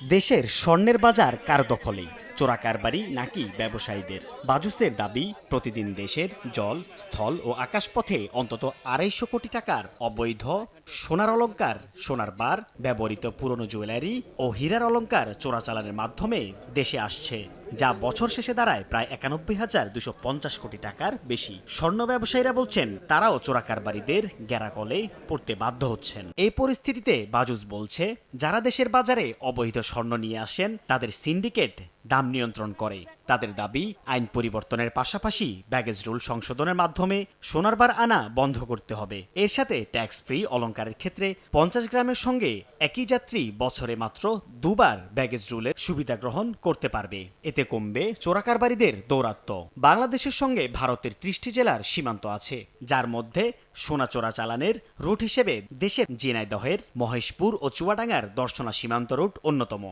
দেশের স্বর্ণের বাজার কার দখলে? চোরা কারবারি নাকি ব্যবসায়ীদের? বাজুসের দাবি, প্রতিদিন দেশের জল, স্থল ও আকাশপথে অন্তত ২৫০ কোটি টাকার অবৈধ সোনার অলংকার, সোনার বার, ব্যবহৃত পুরনো জুয়েলারি ও হীরার অলংকার চোরাচালানের মাধ্যমে দেশে আসছে, যা বছর শেষে দাঁড়ায় প্রায় ৯১,২৫০ কোটি টাকার বেশি। স্বর্ণ ব্যবসায়ীরা বলছেন তারাও চোরা কারবারিদের গ্যারাকলে পড়তে বাধ্য হচ্ছেন। এই পরিস্থিতিতে বাজুস বলছে, যারা দেশের বাজারে অবৈধ স্বর্ণ নিয়ে আসেন তাদের সিন্ডিকেট দাম নিয়ন্ত্রণ করে। তাদের দাবি, আইন পরিবর্তনের পাশাপাশি ব্যাগেজ রুল সংশোধনের মাধ্যমে সোনার বার আনা বন্ধ করতে হবে। এর সাথে ট্যাক্স ফ্রি অলংকারের ক্ষেত্রে ৫০ গ্রামের সঙ্গে একই যাত্রী বছরে মাত্র দুবার ব্যাগেজ রুলের সুবিধা গ্রহণ করতে পারবে। এতে কমবে চোরাকারবারিদের দৌরাত্ম্য। বাংলাদেশের সঙ্গে ভারতের ৩০টি জেলার সীমান্ত আছে, যার মধ্যে সোনা চোরা চালানের রুট হিসেবে দেশের ঝিনাইদহের মহেশপুর ও চুয়াডাঙ্গার দর্শনা সীমান্ত রুট অন্যতম।